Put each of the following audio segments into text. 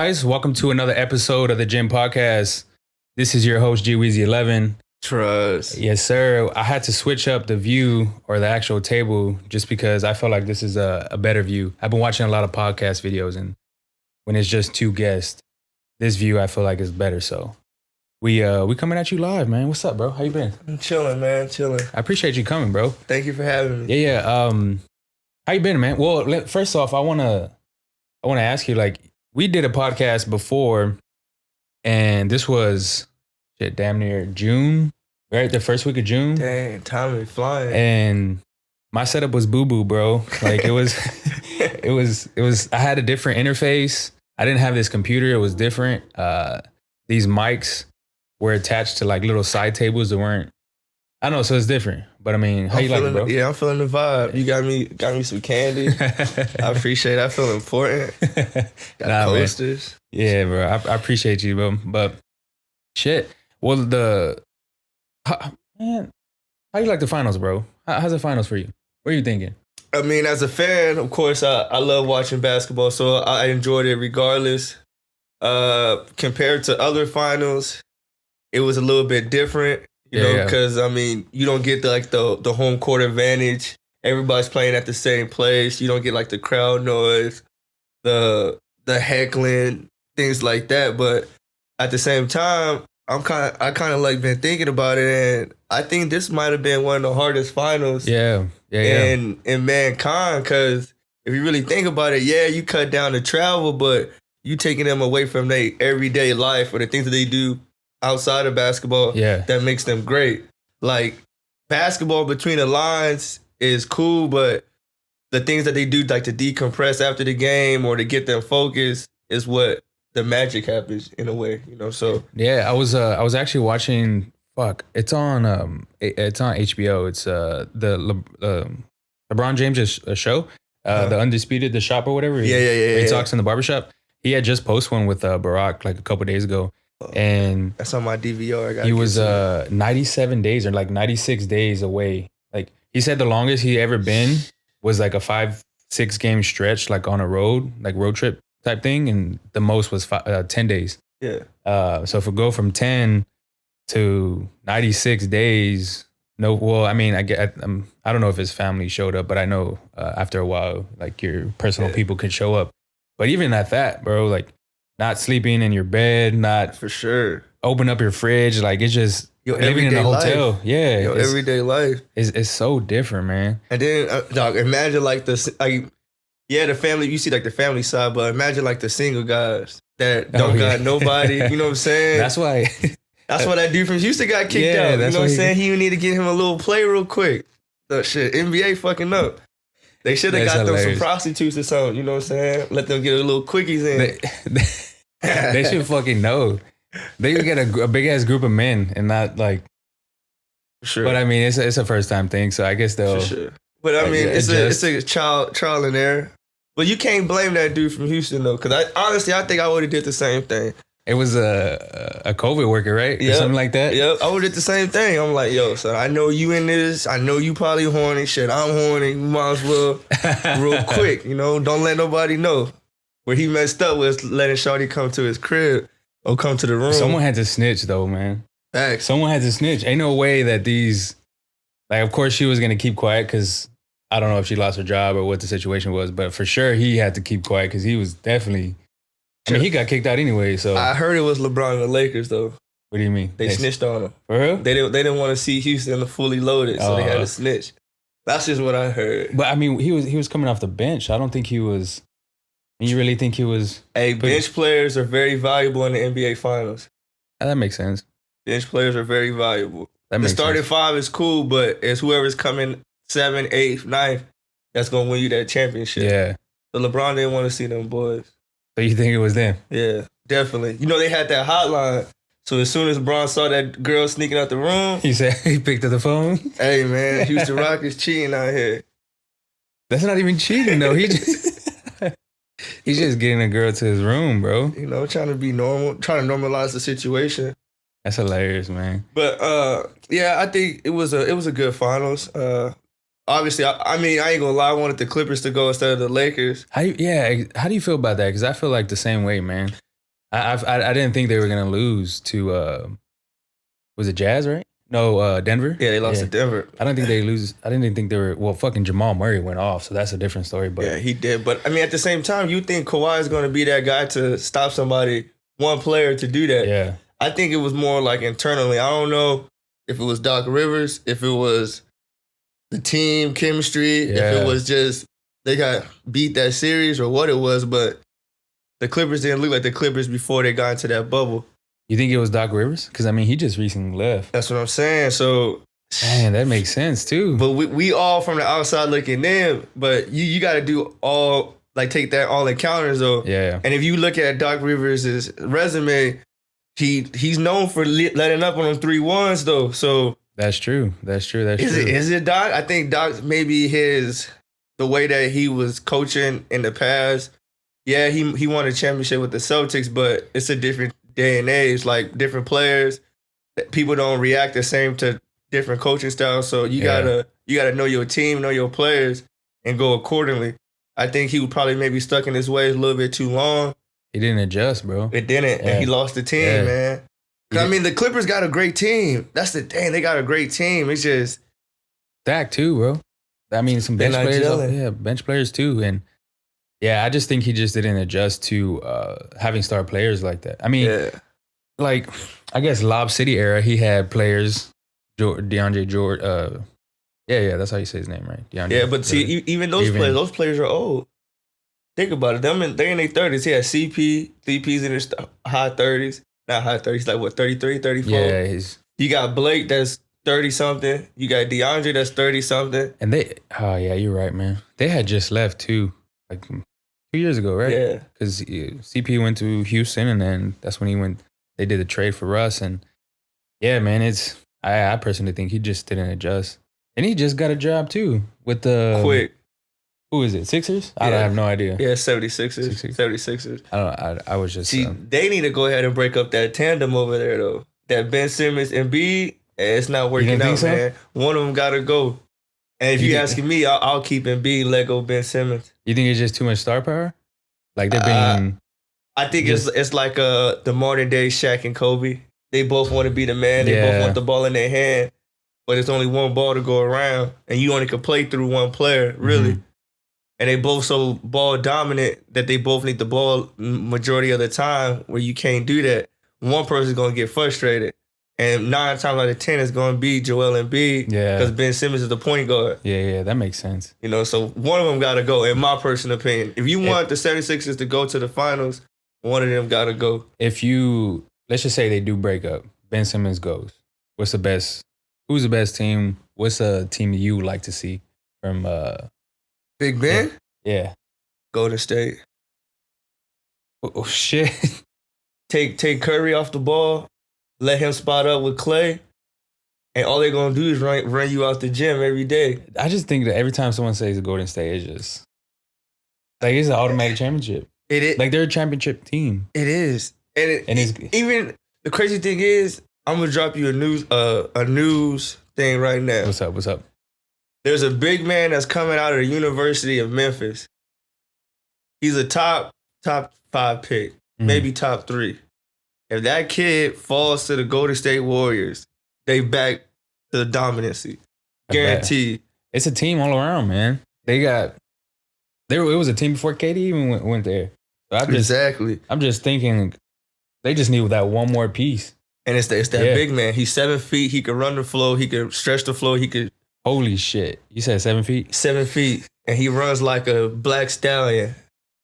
guys? Welcome to another episode of the GINN podcast. This is your host, GWeezy11. Trust. Yes, sir. I had to switch up the view or the actual table just because I felt like this is a better view. I've been watching a lot of podcast videos, and when it's just two guests, this view I feel like is better. So we coming at you live, man. What's up, bro? How you been? I'm chilling, man. Chilling. I appreciate you coming, bro. Thank you for having me. Yeah. How you been, man? Well, first off, I wanna ask you, like, we did a podcast before, and this was damn near June, right? The first week of June. Dang, time is flying. And my setup was boo-boo, bro. Like it was, it was. I had a different interface. I didn't have this computer. It was different. These mics were attached to like little side tables that weren't. I don't know, so it's different. But I mean, how you like it, bro? Yeah, I'm feeling the vibe. You got me some candy. I appreciate it. I feel important. Got posters. Man. Yeah, bro. I appreciate you, bro. But shit. Well, how you like the finals, bro? How's the finals for you? What are you thinking? I mean, as a fan, of course, I love watching basketball, so I enjoyed it regardless. Compared to other finals, it was a little bit different. You know, because I mean, you don't get the home court advantage. Everybody's playing at the same place. You don't get like the crowd noise, the heckling, things like that. But at the same time, I kind of like been thinking about it, and I think this might have been one of the hardest finals. In mankind. Because if you really think about it, you cut down the travel, but you taking them away from their everyday life or the things that they do outside of basketball that makes them great. Like, basketball between the lines is cool, but the things that they do, like to decompress after the game or to get them focused, is what the magic happens in a way, you know. So I was actually watching. It's on HBO. It's the LeBron James' show, the Undisputed, the shop or whatever. He talks in the barbershop. He had just posted one with Barack like a couple days ago. And that's on my DVR. He was 97 days or like 96 days away. Like, he said the longest he ever been was like a 5-6 game stretch, like on a road trip type thing, and the most was 10 days. So if we go from 10 to 96 days, I don't know if his family showed up, but I know after a while, like, your personal people could show up. But even at that, bro, like, not sleeping in your bed, not for sure. Open up your fridge, like, it's just living in a hotel. Life. Everyday life. It's so different, man. And then, dog, imagine like the family. You see like the family side, but imagine like the single guys that don't got nobody. You know what I'm saying? That's why that dude from Houston got kicked out. You know what I'm saying? He need to get him a little play real quick. So shit, NBA fucking up. They should have got them some prostitutes or something. You know what I'm saying? Let them get a little quickies in. They should fucking know. They could get a big ass group of men and not like. Sure. But I mean, it's a first time thing, so I guess they'll. For sure. But I mean, it's a trial and error. But you can't blame that dude from Houston though, because I think I would have did the same thing. It was a COVID worker, right? Or something like that. Yep, I would have did the same thing. I'm like, yo, son, I know you in this. I know you probably horny. Shit, I'm horny. We might as well real quick, you know. Don't let nobody know. Where he messed up was letting Shawty come to his crib or come to the room. Someone had to snitch though, man. Facts. Someone had to snitch. Ain't no way that these, like, of course she was gonna keep quiet because I don't know if she lost her job or what the situation was, but for sure he had to keep quiet because he was definitely. I mean, he got kicked out anyway. So I heard it was LeBron and the Lakers though. What do you mean? They snitched on him. For real? They didn't want to see Houston fully loaded, so they had to snitch. That's just what I heard. But I mean, he was coming off the bench. I don't think he was. You really think he was? Hey, bench players are very valuable in the NBA Finals. That makes sense. Bench players are very valuable. The starting five is cool, but it's whoever's coming 7th, 8th, 9th that's gonna win you that championship. Yeah. So LeBron didn't want to see them boys. So you think it was them? Yeah, definitely. You know, they had that hotline. So as soon as LeBron saw that girl sneaking out the room, he said he picked up the phone. Hey man, Houston Rockets cheating out here. That's not even cheating though. He's just getting a girl to his room, bro. You know, trying to be normal, trying to normalize the situation. That's hilarious, man. But I think it was a good finals. Obviously, I mean, I ain't gonna lie. I wanted the Clippers to go instead of the Lakers. How do you feel about that? Because I feel like the same way, man. I didn't think they were gonna lose to was it Jazz, right? No, Denver. Yeah, they lost to Denver. I don't think they lose. I didn't even think they were. Well, fucking Jamal Murray went off, so that's a different story. But yeah, he did. But I mean, at the same time, you think Kawhi is going to be that guy to stop somebody, one player to do that? Yeah, I think it was more like internally. I don't know if it was Doc Rivers, if it was the team chemistry, if it was just they got beat that series or what it was. But the Clippers didn't look like the Clippers before they got into that bubble. You think it was Doc Rivers? Because I mean, he just recently left. That's what I'm saying. So, man, that makes sense too. But we all from the outside looking in. But you got to do all take that all encounters though. Yeah. And if you look at Doc Rivers' resume, he's known for letting up on them 3-1s though. So that's true. Is it Doc? I think Doc maybe the way that he was coaching in the past. Yeah, he won a championship with the Celtics, but it's a different day and age, like different players. People don't react the same to different coaching styles. So you gotta know your team, know your players, and go accordingly. I think he was probably maybe stuck in his ways a little bit too long. He didn't adjust, bro. It didn't, and he lost the team, man. I mean, the Clippers got a great team. That's the thing. They got a great team. It's just stacked too, bro. I mean, some bench players. Yeah, bench players too, and. Yeah, I just think he just didn't adjust to having star players like that. I mean, like, I guess Lob City era, he had players, DeAndre Jordan. Yeah, that's how you say his name, right? DeAndre, yeah, but see, even those players are old. Think about it. They're in their 30s. He had CP's in his high 30s. Not high 30s, like what, 33, 34? Yeah, you got Blake that's 30-something. You got DeAndre that's 30-something. And you're right, man. They had just left too, like 2 years ago, right? Yeah. Because CP went to Houston, and then that's when they did the trade for Russ. And yeah, man, I personally think he just didn't adjust. And he just got a job too with the quick. Who is it? Sixers? I have no idea. Yeah, 76ers. 76ers. I was just they need to go ahead and break up that tandem over there though. That Ben Simmons and Embiid, it's not working out, man. One of them gotta go. And if you're asking me, I'll keep Embiid, let go Ben Simmons. You think it's just too much star power? Like they're being... I think it's like the modern day Shaq and Kobe. They both want to be the man. They both want the ball in their hand. But it's only one ball to go around. And you only can play through one player, really. Mm-hmm. And they both so ball dominant that they both need the ball majority of the time where you can't do that. One person's going to get frustrated. And 9 times out of 10, it's going to be Joel Embiid. Yeah. Because Ben Simmons is the point guard. Yeah, that makes sense. You know, so one of them got to go, in my personal opinion. If you want the 76ers to go to the finals, one of them got to go. Let's just say they do break up. Ben Simmons goes. Who's the best team? What's a team you would like to see from Big Ben? Yeah. Golden State. Oh shit. Take Curry off the ball. Let him spot up with Clay, and all they're gonna do is run you out the gym every day. I just think that every time someone says Golden State, it's just like it's an automatic championship. It is like they're a championship team. It is, and even the crazy thing is, I'm gonna drop you a news thing right now. What's up? There's a big man that's coming out of the University of Memphis. He's a top 5 pick, maybe top 3. If that kid falls to the Golden State Warriors, they back to the dominancy. Guaranteed. It's a team all around, man. It was a team before KD even went there. So exactly. I'm just thinking they just need that one more piece. And it's that big man. He's 7 feet. He could run the floor. He could stretch the floor. He could. Holy shit. You said 7 feet? 7 feet. And he runs like a black stallion.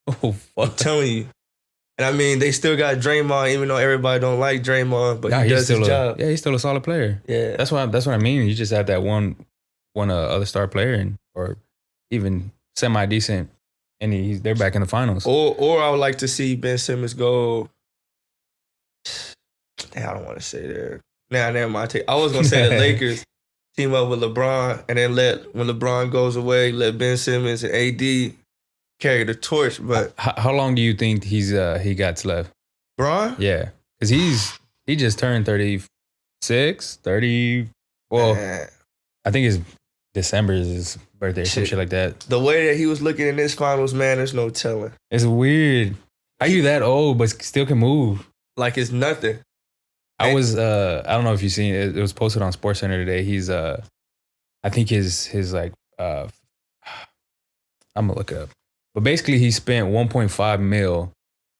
Oh, fuck. I'm telling you. And I mean, they still got Draymond, even though everybody don't like Draymond, but he does his job. Yeah, he's still a solid player. Yeah, that's what I mean. You just have that one other star player, or even semi decent, and they're back in the finals. Or I would like to see Ben Simmons go. I don't want to say there. Nah, never mind. I was gonna say the Lakers team up with LeBron, and then when LeBron goes away, let Ben Simmons and AD carry the torch. But how long do you think he got left? Bron? Yeah, because he just turned 36, 30. Well, I think it's December is his birthday or some shit like that. The way that he was looking in this finals, man, there's no telling. It's weird. How you that old but still can move? Like it's nothing. I don't know if you've seen it. It was posted on SportsCenter today. He's I think his like I'm gonna look it up. But basically he spent 1.5 mil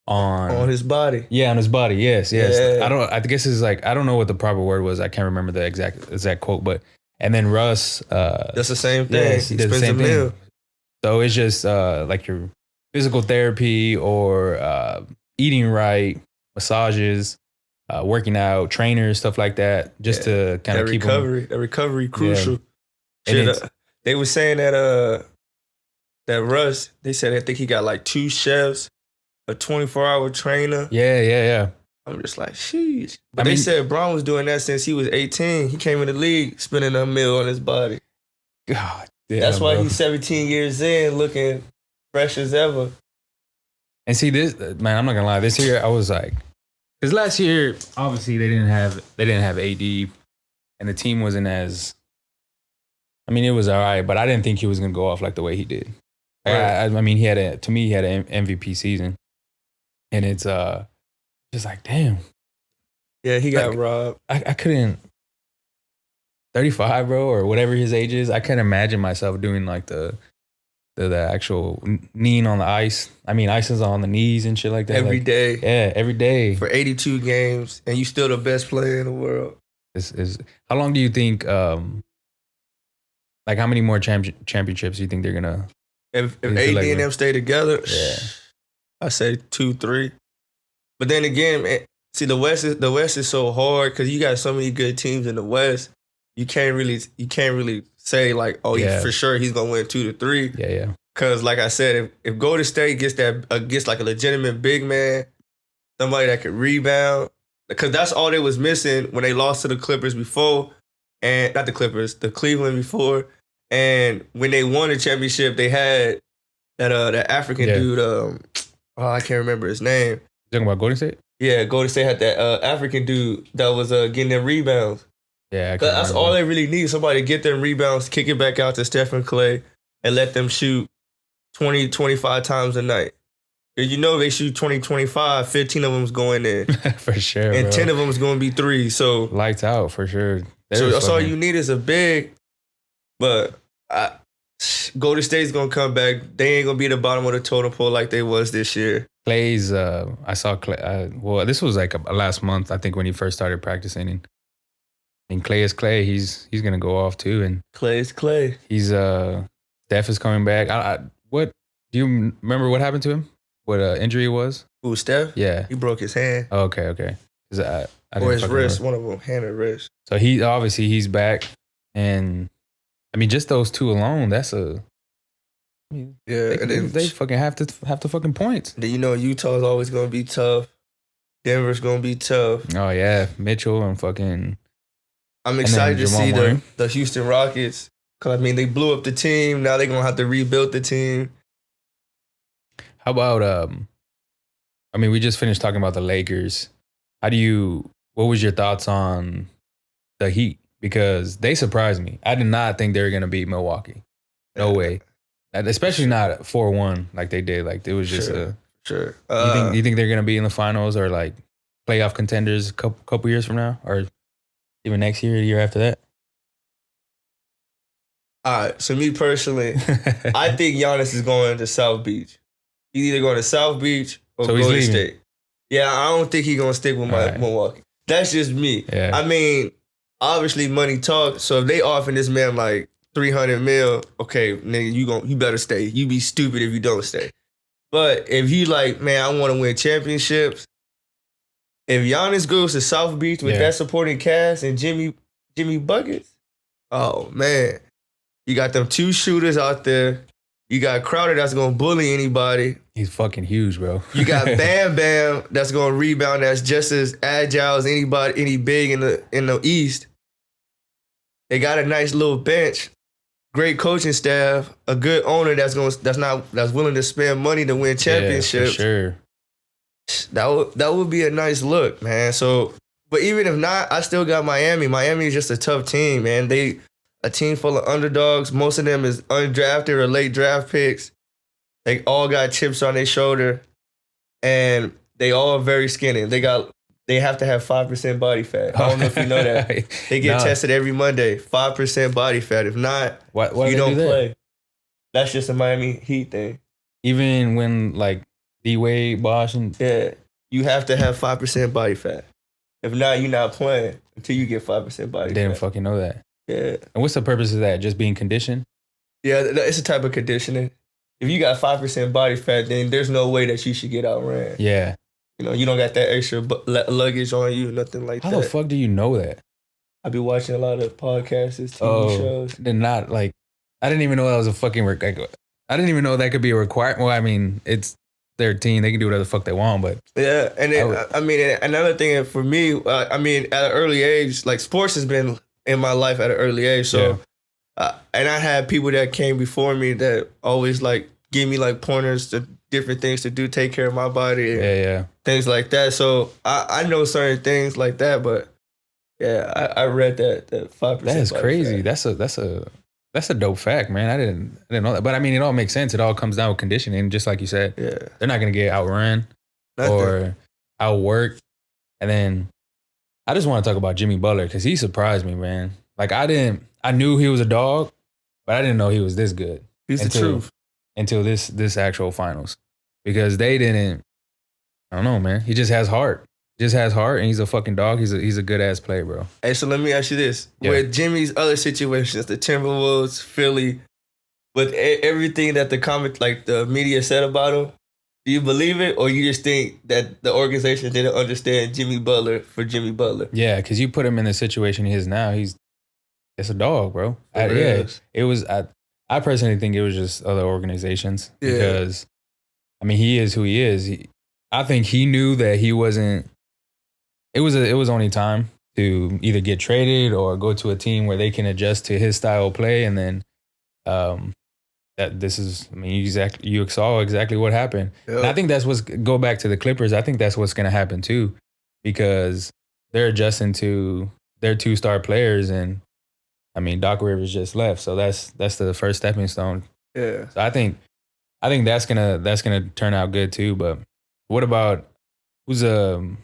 on his body. Yeah, on his body. Yes. Yeah. I guess it's like, I don't know what the proper word was. I can't remember the exact quote, but and then Russ that's the same thing. Yes, he did the same thing. So it's just like your physical therapy or eating right, massages, working out, trainers, stuff like that, just to kind of keep that recovery crucial. Yeah. They were saying that Russ, they said I think he got like 2 chefs, a 24-hour trainer. Yeah. I'm just like, sheesh. But they said Braun was doing that since he was 18. He came in the league spending $1 million on his body. God damn, that's why he's 17 years in, looking fresh as ever. And see this, man, I'm not gonna lie. This year I was like, because last year obviously they didn't have AD, and the team wasn't as. I mean, it was all right, but I didn't think he was gonna go off like the way he did. Right. I mean, he had an MVP season, and it's just like, damn. Yeah, he got robbed. I couldn't. 35, bro, or whatever his age is. I can't imagine myself doing like the actual kneeing on the ice. I mean, ice is on the knees and shit like that. Every day. Yeah, every day. For 82 games, and you still the best player in the world. How long do you think, like how many more championships do you think they're going to? If AD and them stay together, I say 2, 3. But then again, man, see, the West is so hard because you got so many good teams in the West. You can't really say like, oh, for sure he's gonna win 2 to 3. Yeah. Because like I said, if Golden State gets like a legitimate big man, somebody that could rebound, because that's all they was missing when they lost to the Clippers before, and not the Clippers, the Cleveland before, and when they won the championship, they had that African dude. I can't remember his name. You talking about Golden State? Yeah, Golden State had that African dude that was getting them rebounds. Yeah, that's all they really need. Somebody to get them rebounds, kick it back out to Stephen Clay, and let them shoot 20, 25 times a night. And you know they shoot 20, 25, 15 of them's going in. For sure, and bro. 10 of them's going to be 3. So lights out, for sure. So that's all you need is a big. But Golden State's going to come back. They ain't going to be at the bottom of the totem pole like they was this year. Clay's, I saw Clay, well, this was like last month, I think, when he first started practicing. And Clay is Clay. He's gonna go off too. And Clay is Clay. He's Steph is coming back. What do you remember? What happened to him? What injury it was? Who, Steph? Yeah, he broke his hand. Oh, okay. Or his wrist. One of them, hand or wrist. So he's back, and I mean, just those two alone, that's a. And then they fucking have to fucking points. Then Utah's always gonna be tough. Denver's gonna be tough. Oh yeah, Mitchell and fucking. I'm excited to see the Houston Rockets, because I mean they blew up the team. Now they're gonna have to rebuild the team. How about I mean, we just finished talking about the Lakers. What was your thoughts on the Heat? Because they surprised me. I did not think they were gonna beat Milwaukee. No way. Especially not 4-1 like they did. Like it was just Sure. You think they're gonna be in the finals or like playoff contenders a couple years from now, or even next year, or the year after that? All right. So me personally, I think Giannis is going to South Beach. He's either going to South Beach or Golden State. Yeah, I don't think he's gonna stick with Milwaukee. That's just me. Yeah. I mean, obviously money talks. So if they offering this man like $300 million, okay, nigga, you better stay. You be stupid if you don't stay. But if you like, man, I want to win championships. If Giannis goes to South Beach with that supporting cast and Jimmy buckets, oh man, you got them 2 shooters out there. You got Crowder that's gonna bully anybody. He's fucking huge, bro. You got Bam Bam that's gonna rebound. That's just as agile as any big in the East. They got a nice little bench. Great coaching staff, a good owner that's willing to spend money to win championships. Yeah, for sure. That would be a nice look, man. So, but even if not, I still got Miami. Miami is just a tough team, man. They a team full of underdogs. Most of them is undrafted or late draft picks. They all got chips on their shoulder. and they all very skinny. They have to have 5% body fat. I don't know if you know that. They get tested every Monday. 5% body fat. If not, why you don't do play. That's just a Miami Heat thing. Even when like D-Wade, Bosh, and you have to have 5% body fat. If not, you're not playing until you get 5% body fat. Didn't fucking know that. Yeah. And what's the purpose of that? Just being conditioned? Yeah, it's a type of conditioning. If you got 5% body fat, then there's no way that you should get outran. Yeah. You know, you don't got that extra luggage on you, nothing like that. How the fuck do you know that? I be watching a lot of podcasts, TV shows. They're not like, I didn't even know that was a fucking I didn't even know that could be a requirement. Well, I mean, it's their team. They can do whatever the fuck they want, but. Yeah, and then, I mean, another thing for me, I mean, at an early age, like sports has been in my life at an early age. So, and I had people that came before me that always like give me like pointers to different things to do, take care of my body. And things like that. So I know certain things like that, but yeah, I read that 5%. That is crazy. Fat. That's a dope fact, man. I didn't know that. But I mean, it all makes sense. It all comes down with conditioning, just like you said. Yeah. They're not gonna get outrun or outworked. And then I just want to talk about Jimmy Butler because he surprised me, man. Like I knew he was a dog, but I didn't know he was this good. He's the truth. Until this actual finals. Because they didn't, I don't know, man. He just has heart. And he's a fucking dog. He's a good ass player, bro. Hey, so let me ask you this: with Jimmy's other situations, the Timberwolves, Philly, with everything that the media said about him, do you believe it, or you just think that the organization didn't understand Jimmy Butler for Jimmy Butler? Yeah, because you put him in the situation he is now. It's a dog, bro. It was. I personally think it was just other organizations because, I mean, he is who he is. I think he knew that he wasn't. It was only time to either get traded or go to a team where they can adjust to his style of play, and then that this is. I mean, you saw exactly what happened. Yep. And I think go back to the Clippers. I think that's what's going to happen too, because they're adjusting to their 2-star players, and I mean, Doc Rivers just left, so that's the first stepping stone. Yeah. So I think that's gonna turn out good too. But what about who's the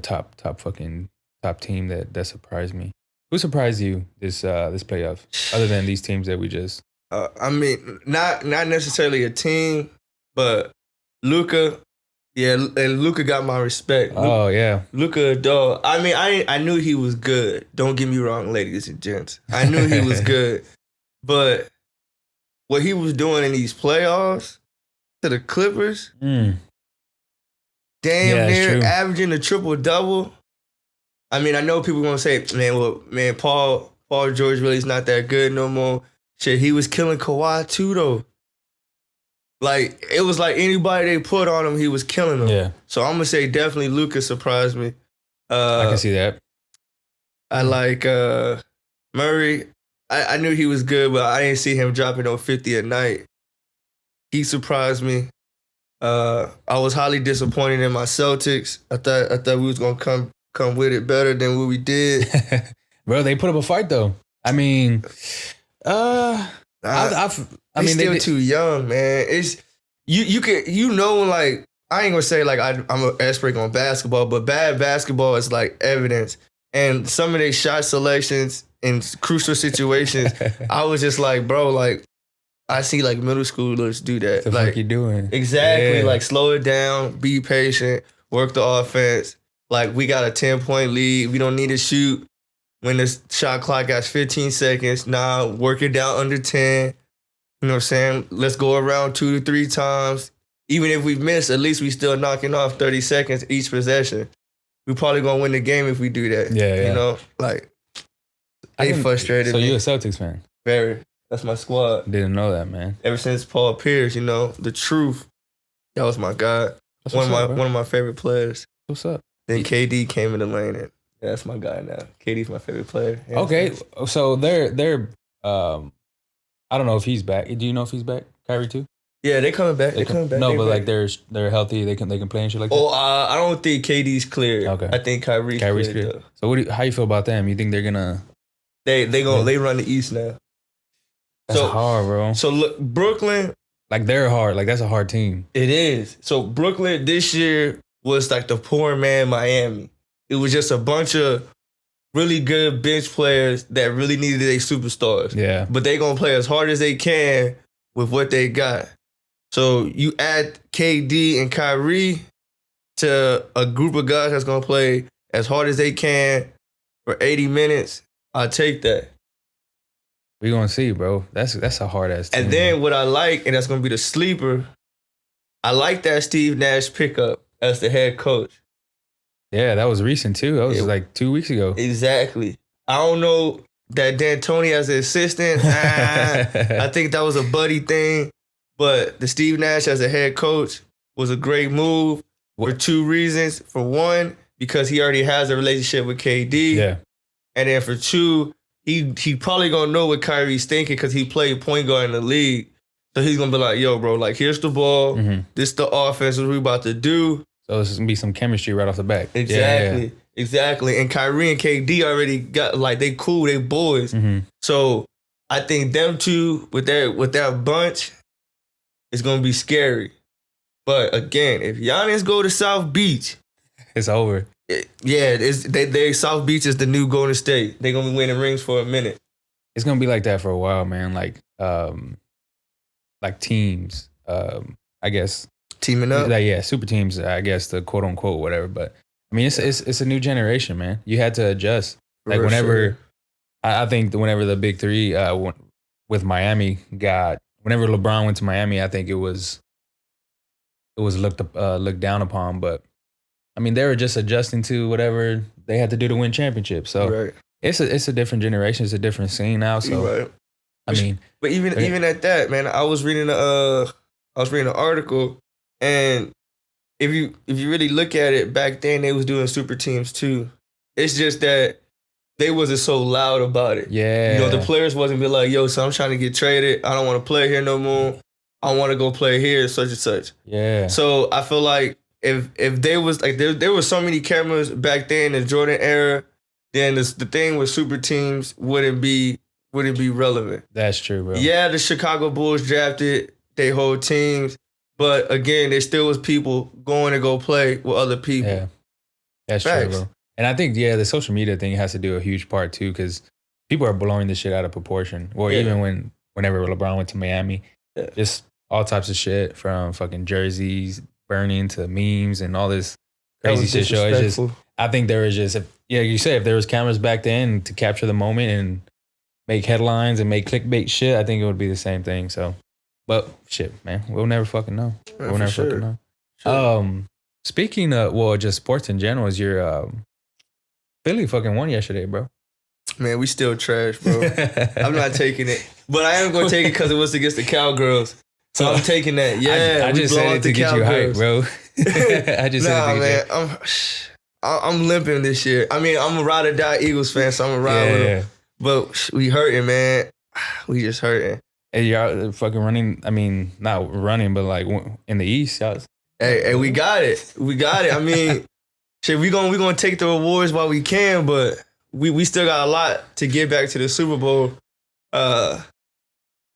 top team that surprised me? Who surprised you this playoff, other than these teams that we just? I mean, not necessarily a team, but Luka. Yeah, and Luka got my respect. Luka, dog. I mean, I knew he was good. Don't get me wrong, ladies and gents. I knew he was good, but what he was doing in these playoffs to the Clippers. Damn near averaging a triple-double. I mean, I know people going to say, man, Paul George really is not that good no more. Shit, he was killing Kawhi too, though. Like, it was like anybody they put on him, he was killing them. Yeah. So I'm going to say definitely Luka surprised me. I can see that. I like Murray. I knew he was good, but I didn't see him dropping on 50 a night. He surprised me. I was highly disappointed in my Celtics. I thought we was gonna come with it better than what we did. Bro, they put up a fight though. I mean, I mean, they're still too young, man. It's like, I ain't gonna say like I'm an expert on basketball, but bad basketball is like evidence. And some of their shot selections in crucial situations, I was just like, bro, like, I see like middle schoolers do that. What the like, fuck you doing? Exactly. Yeah. Like, slow it down, be patient, work the offense. Like, we got a 10-point lead. We don't need to shoot when the shot clock got 15 seconds. Nah, work it down under 10. You know what I'm saying? Let's go around 2 to 3 times. Even if we miss, at least we still knocking off 30 seconds each possession. We probably gonna win the game if we do that. Yeah. You know? Like, they frustrated me. So you're a Celtics fan? Very. That's my squad. Didn't know that, man. Ever since Paul Pierce, you know, the truth. That was my guy. One of my favorite players. What's up? Then KD came in the lane, and that's my guy now. KD's my favorite player. Okay, so they're I don't know if he's back. Do you know if he's back? Kyrie too? Yeah, they coming back. They coming back. No, but back. like they're healthy. They can play and shit like that. Oh, I don't think KD's clear. Okay, I think Kyrie's clear. So how you feel about them? You think they're gonna? They run the East now. That's hard, bro. So look, Brooklyn, Like they're hard. Like that's a hard team. It is. So Brooklyn this year was like the poor man Miami. It was just a bunch of really good bench players that really needed their superstars. Yeah. But they gonna play as hard as they can with what they got. So you add KD and Kyrie to a group of guys that's gonna play as hard as they can for 80 minutes. I'll take that. We gonna see, bro. That's a hard ass team. And then what I like, and that's gonna be the sleeper, I like that Steve Nash pickup as the head coach. Yeah, that was recent too. That was like 2 weeks ago. Exactly. I don't know that D'Antoni as an assistant. I think that was a buddy thing. But the Steve Nash as a head coach was a great move for two reasons. For one, because he already has a relationship with KD. Yeah. And then for two, he probably gonna know what Kyrie's thinking because he played point guard in the league. So he's gonna be like, yo, bro, like here's the ball. Mm-hmm. This the offense what we about to do. So it's gonna be some chemistry right off the bat. Exactly. Yeah. Exactly. And Kyrie and KD already got like they cool, they boys. Mm-hmm. So I think them two with that bunch, it's gonna be scary. But again, if Giannis go to South Beach, it's over. They South Beach is the new Golden State. They're gonna be winning rings for a minute. It's gonna be like that for a while, man. Like teams, I guess teaming up. Like super teams. I guess the quote unquote whatever. But I mean, it's a new generation, man. You had to adjust. Like whenever, I think whenever the big three with Miami whenever LeBron went to Miami, I think it was looked down upon, but. I mean, they were just adjusting to whatever they had to do to win championships. So it's a different generation. It's a different scene now. So I mean, but even at that, man, I was reading an article, and if you really look at it, back then they was doing super teams too. It's just that they wasn't so loud about it. Yeah, you know, the players wasn't be like, yo, so I'm trying to get traded. I don't want to play here no more. I want to go play here, such and such. Yeah. So I feel like. If there was like there were so many cameras back then in the Jordan era, then the thing with super teams wouldn't be relevant. That's true, bro. Yeah, the Chicago Bulls drafted their whole teams, but again, there still was people going to go play with other people. Yeah, that's true, bro. And I think the social media thing has to do a huge part too, because people are blowing this shit out of proportion. Or even whenever LeBron went to Miami, just all types of shit from fucking jerseys. Burning to memes and all this crazy shit show. It's just, I think there was just, if there was cameras back then to capture the moment and make headlines and make clickbait shit, I think it would be the same thing. So, but shit, man, we'll never fucking know. We'll never fucking know. Sure. Speaking of, just sports in general, is your Philly fucking won yesterday, bro. Man, we still trash, bro. I'm not taking it, but I am gonna take it because it was against the Cowgirls. So I'm taking that. Yeah, I just said it to get you hyped, bro. I just said it to get I'm limping this year. I mean, I'm a ride or die Eagles fan, so I'm a ride with them. But we hurting, man. We just hurting. Hey, y'all fucking running. I mean, not running, but like in the East, y'all. Hey, we got it. We got it. I mean, shit, we gonna take the awards while we can, but we still got a lot to get back to the Super Bowl.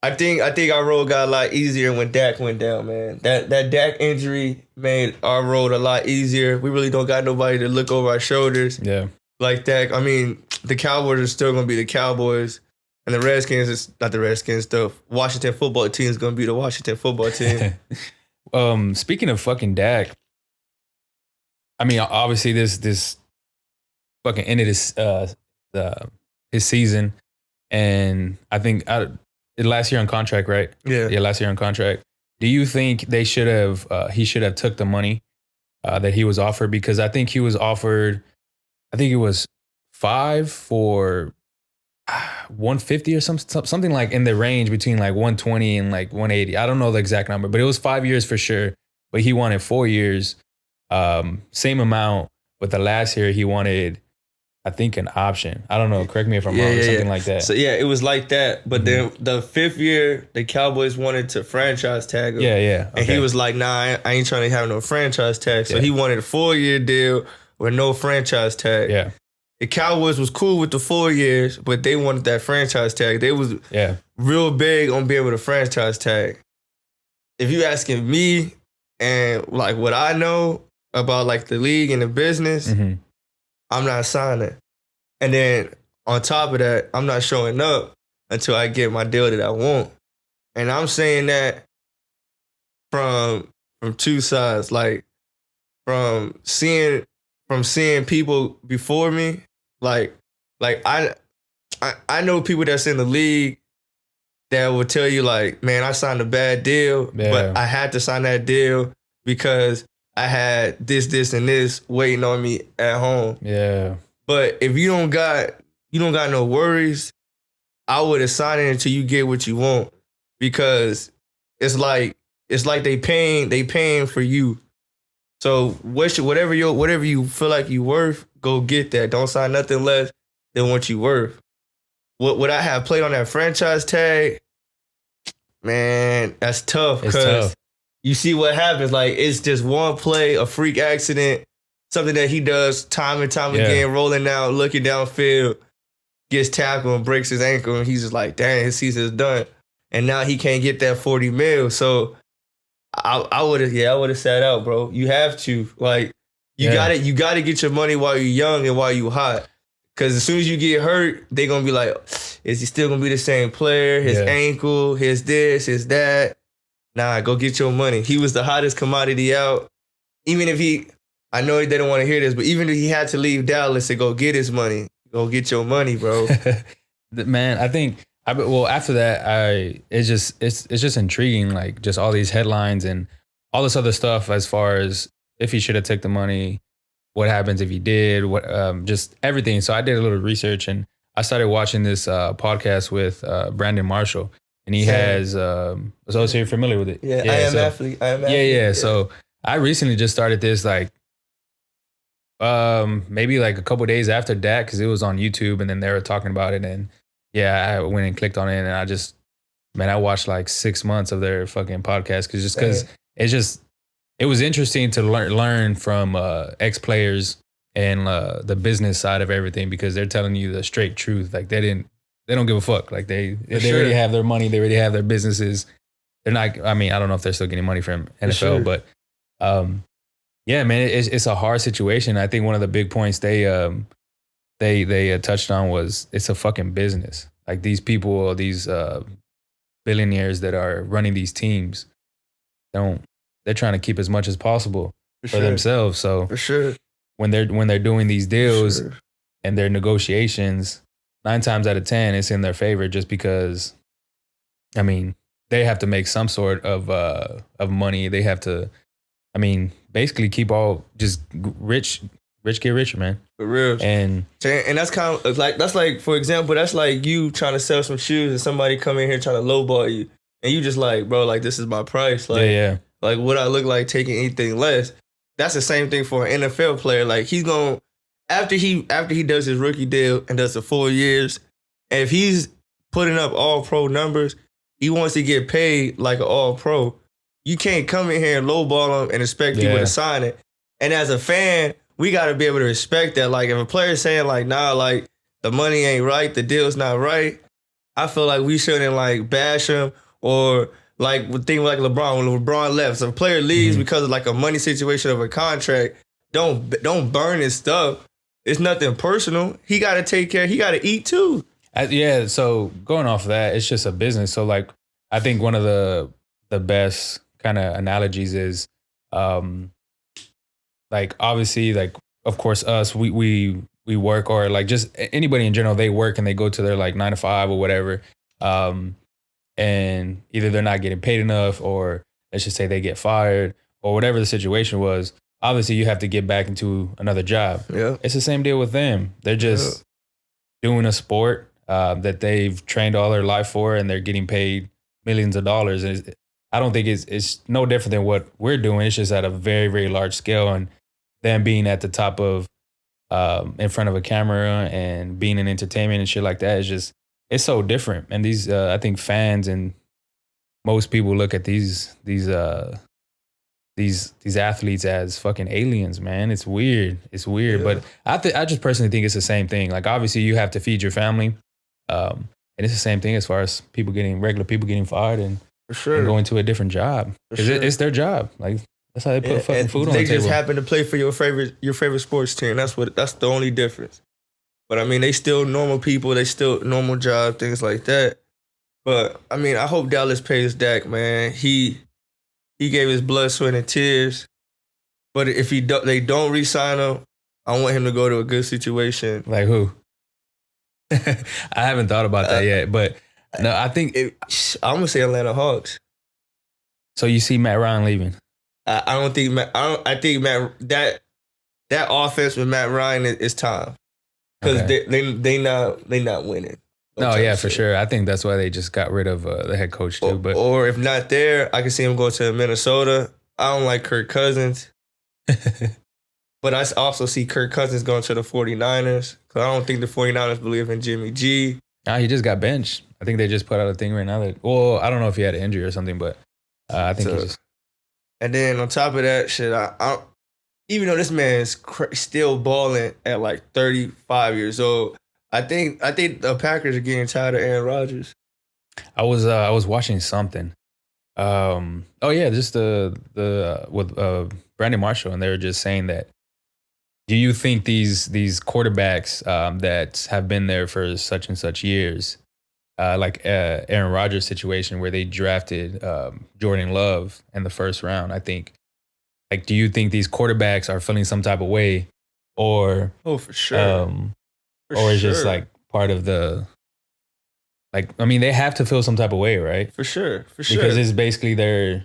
I think our road got a lot easier when Dak went down, man. That Dak injury made our road a lot easier. We really don't got nobody to look over our shoulders. Yeah. Like Dak. I mean, the Cowboys are still gonna be the Cowboys, and the Redskins is not the Redskins. The Washington football team is gonna be the Washington football team. Speaking of fucking Dak, I mean, obviously this fucking ended his season, and I think last year on contract, right? Yeah, last year on contract. Do you think he should have took the money that he was offered? Because I think he was offered, I think it was 5 for 150 or something like in the range between like 120 and like 180. I don't know the exact number, but it was 5 years for sure. But he wanted 4 years, same amount. But the last year he wanted, I think, an option. I don't know. Correct me if I'm wrong. Something like that. So it was like that. But then the 5th year, the Cowboys wanted to franchise tag him. Yeah. Okay. And he was like, nah, I ain't trying to have no franchise tag. So he wanted a 4-year deal with no franchise tag. Yeah. The Cowboys was cool with the 4 years, but they wanted that franchise tag. They was real big on being able to franchise tag. if you asking me and like what I know about like the league and the business, I'm not signing. And then on top of that, I'm not showing up until I get my deal that I want. And I'm saying that from two sides, like from seeing people before me, like I know people that's in the league that will tell you like, man, I signed a bad deal, but I had to sign that deal because I had this, and this waiting on me at home. Yeah. But if you don't got no worries, I would have signed it until you get what you want, because it's like they paying for you. So whatever you feel like you worth, go get that. Don't sign nothing less than what you worth. Would I have played on that franchise tag? Man, that's tough, because you see what happens. Like, it's just one play, a freak accident, something that he does time and time again, rolling out, looking downfield, gets tackled and breaks his ankle, and he's just like, dang, his season is done. And now he can't get that $40 million. So I would have sat out, bro. You have to. Like, you gotta get your money while you're young and while you hot. Because as soon as you get hurt, they're going to be like, is he still going to be the same player? His ankle, his this, his that. Nah, go get your money. He was the hottest commodity out. Even if I know they don't want to hear this, but even if he had to leave Dallas to go get his money, go get your money, bro. Man, I think, after that, it's just intriguing, like just all these headlines and all this other stuff as far as if he should have took the money, what happens if he did, just everything. So I did a little research and I started watching this podcast with Brandon Marshall, and he has, so you're familiar with it? Yeah, I am athlete. Yeah. So I recently just started this, like, maybe like a couple of days after that, because it was on YouTube and then they were talking about it. And I went and clicked on it, and I watched like 6 months of their fucking podcast because it was interesting to learn from ex-players and the business side of everything, because they're telling you the straight truth. Like, they don't give a fuck. Like, they already have their money. They already have their businesses. They're not, I mean, I don't know if they're still getting money from NFL, but yeah, man, it's a hard situation. I think one of the big points they touched on was it's a fucking business. Like, these people, these billionaires that are running these teams, they're trying to keep as much as possible for themselves. So for sure, when they're doing these deals and their negotiations, 9 times out of 10, it's in their favor, just because, I mean, they have to make some sort of money. They have to, I mean, basically keep all just rich get richer, man. For real. And that's kind of like, that's like, for example, that's like you trying to sell some shoes and somebody come in here trying to lowball you, and you just like, bro, like, this is my price. Like, like, would I look like taking anything less? That's the same thing for an NFL player. Like, he's going, after he does his rookie deal and does the 4 years, and if he's putting up all pro numbers, he wants to get paid like an all pro. You can't come in here and lowball him and expect people to sign it. And as a fan, we got to be able to respect that. Like, if a player's saying like, nah, like, the money ain't right, the deal's not right, I feel like we shouldn't like bash him, or like with things like LeBron, when LeBron left. So if a player leaves because of like a money situation of a contract, don't burn his stuff. It's nothing personal. He got to take care. He got to eat too. So going off of that, it's just a business. So like, I think one of the best kind of analogies is, like, obviously, like, of course, us, we work, or like just anybody in general, they work and they go to their like 9 to 5 or whatever. And either they're not getting paid enough, or let's just say they get fired, or whatever the situation was. Obviously, you have to get back into another job. Yeah, it's the same deal with them. They're just doing a sport that they've trained all their life for, and they're getting paid millions of dollars. And I don't think it's no different than what we're doing. It's just at a very, very large scale, and them being at the top of in front of a camera and being in entertainment and shit like that is just, it's so different. And these, I think fans and most people look at these athletes as fucking aliens, man. It's weird. It's weird. Yeah. But I just personally think it's the same thing. Like, obviously you have to feed your family. And it's the same thing as far as regular people getting fired. And For sure. and going to a different job. Because it's their job. Like, that's how they put fucking food on the table. They just happen to play for your favorite sports team. That's the only difference. But I mean, they still normal people. They still normal job, things like that. But I mean, I hope Dallas pays Dak, man. He gave his blood, sweat, and tears. But if they don't re-sign him, I want him to go to a good situation. Like who? I haven't thought about that yet. But no, I think I'm gonna say Atlanta Hawks. So you see Matt Ryan leaving? I don't think Matt. I think Matt that offense with Matt Ryan is time because they not winning. No, yeah, for sure. I think that's why they just got rid of the head coach too. Or if not there, I can see him go to Minnesota. I don't like Kirk Cousins. But I also see Kirk Cousins going to the 49ers because I don't think the 49ers believe in Jimmy G. Nah, he just got benched. I think they just put out a thing right now that, well, I don't know if he had an injury or something, but I think he just. And then on top of that shit, I even though this man is still balling at like 35 years old, I think the Packers are getting tired of Aaron Rodgers. I was watching something. Just with Brandon Marshall, and they were just saying that. Do you think these quarterbacks that have been there for such and such years, like Aaron Rodgers' situation where they drafted Jordan Love in the first round? I think, like, do you think these quarterbacks are feeling some type of way, or for sure, it's just like part of the. Like, I mean, they have to feel some type of way, right? For sure. Because it's basically their.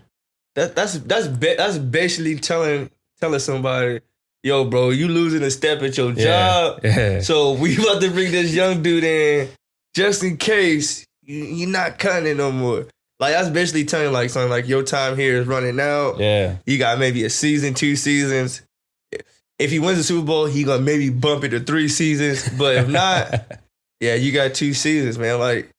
That's basically telling somebody, yo, bro, you losing a step at your job. Yeah. So we about to bring this young dude in just in case you're not cutting it no more. Like, that's basically telling like something like your time here is running out. Yeah. You got maybe a season, 2 seasons. If he wins the Super Bowl, he gonna maybe bump it to 3 seasons. But if not, yeah, you got 2 seasons, man. Like.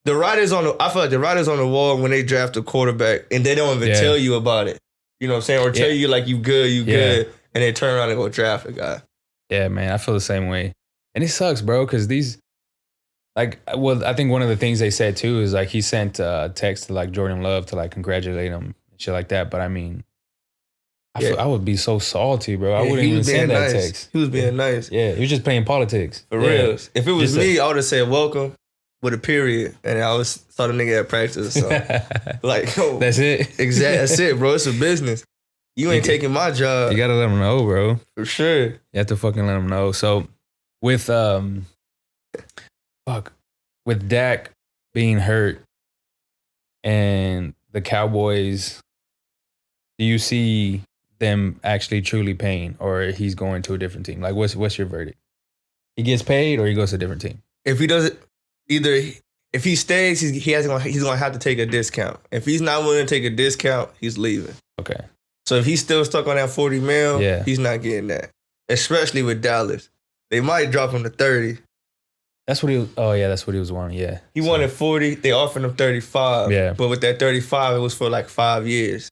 I feel like the writers on the wall when they draft a quarterback and they don't even tell you about it. You know what I'm saying? Or tell you like you good, and they turn around and go draft a guy. Yeah, man, I feel the same way. And it sucks, bro, because these, like, well, I think one of the things they said too is like he sent a text to like Jordan Love to like congratulate him and shit like that. But I mean, I would be so salty, bro. I wouldn't even send that text. He was being nice. Yeah, he was just playing politics. For real. If it was me, I would have said welcome. With a period, and I saw the nigga at practice. So, like, oh, that's it. Exactly, that's it, bro. It's a business. You ain't taking my job. You gotta let them know, bro. For sure. You have to fucking let them know. So, with with Dak being hurt and the Cowboys, do you see them actually truly paying, or he's going to a different team? Like, what's your verdict? He gets paid, or he goes to a different team? If he doesn't. Either if he stays, he's gonna have to take a discount. If he's not willing to take a discount, he's leaving. Okay. So if he's still stuck on that $40 million, he's not getting that. Especially with Dallas, they might drop him to 30. That's what he was. Oh yeah, that's what he was wanting. Yeah. He wanted 40. They offered him 35. Yeah. But with that 35, it was for like 5 years.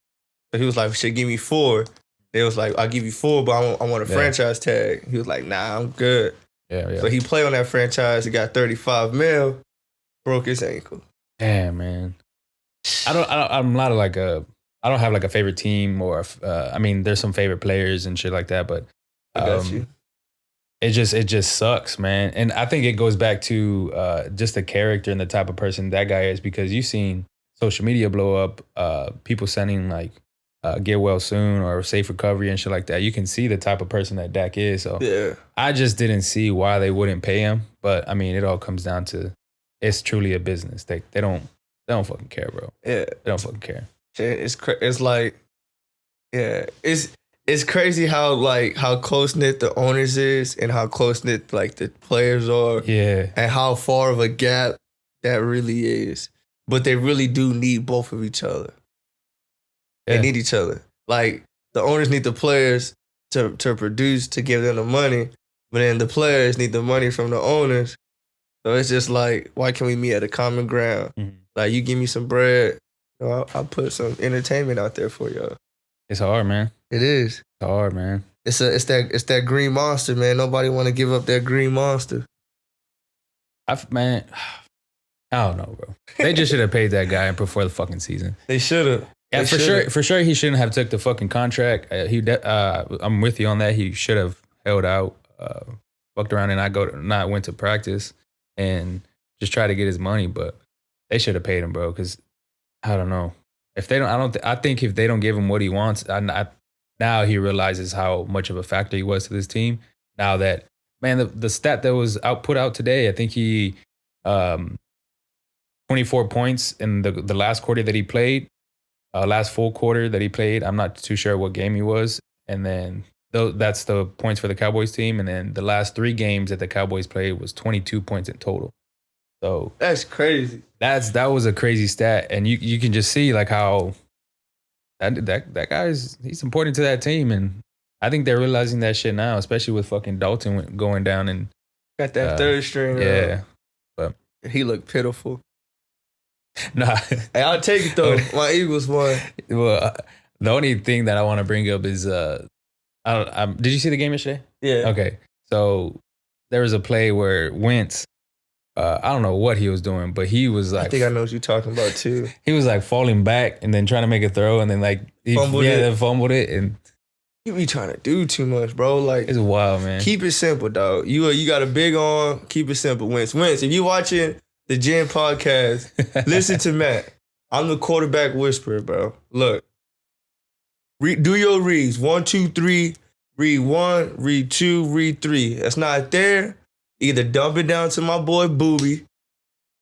So he was like, "Shit, give me 4." They was like, "I'll give you 4, but I want a franchise tag." He was like, "Nah, I'm good." Yeah. So he played on that franchise. He got 35 mil, broke his ankle. Damn, man. I'm not like I don't have like a favorite team or I mean, there's some favorite players and shit like that, but I got you. It just sucks, man. And I think it goes back to just the character and the type of person that guy is, because you've seen social media blow up, people sending like get well soon or safe recovery and shit like that. You can see the type of person that Dak is. So I just didn't see why they wouldn't pay him. But I mean, it all comes down to it's truly a business. They don't fucking care, bro. Yeah, they don't fucking care. It's like, yeah, it's crazy how close knit the owners is and how close knit like the players are. Yeah, and how far of a gap that really is. But they really do need both of each other. They need each other. Like, the owners need the players to produce, to give them the money, but then the players need the money from the owners. So it's just like, why can't we meet at a common ground? Mm-hmm. Like, you give me some bread, I'll put some entertainment out there for y'all. It's hard, man. It is. It's hard, man. It's that green monster, man. Nobody want to give up that green monster. Have I don't know, bro. They just should have paid that guy before the fucking season. They should have. Yeah, for sure, he shouldn't have took the fucking contract. I'm with you on that. He should have held out, fucked around, and not went to practice and just try to get his money. But they should have paid him, bro. Because I don't know if they don't. I think if they don't give him what he wants, now he realizes how much of a factor he was to this team. Now that the stat that was put out today, I think he 24 points in the last quarter that he played. Last full quarter that he played. I'm not too sure what game he was. And then that's the points for the Cowboys team. And then the last 3 games that the Cowboys played was 22 points in total. So that's crazy. That was a crazy stat. And you can just see like how that guy's he's important to that team. And I think they're realizing that shit now, especially with fucking Dalton going down and got that third string. Yeah. But he looked pitiful. Nah. Hey, I'll take it though. My Eagles won. Well, the only thing that I want to bring up is did you see the game yesterday? Yeah. Okay. So there was a play where Wentz, I don't know what he was doing, but he was like, I think I know what you're talking about too. He was like falling back and then trying to make a throw and then like fumbled it and you be trying to do too much, bro. Like it's wild, man. Keep it simple, dog. You got a big arm. Keep it simple. Wentz, if you watching the GINN podcast, listen to Matt. I'm the quarterback whisperer, bro. Look, do your reads. 1, 2, 3. Read 1, read 2, read 3. That's not there. Either dump it down to my boy Booby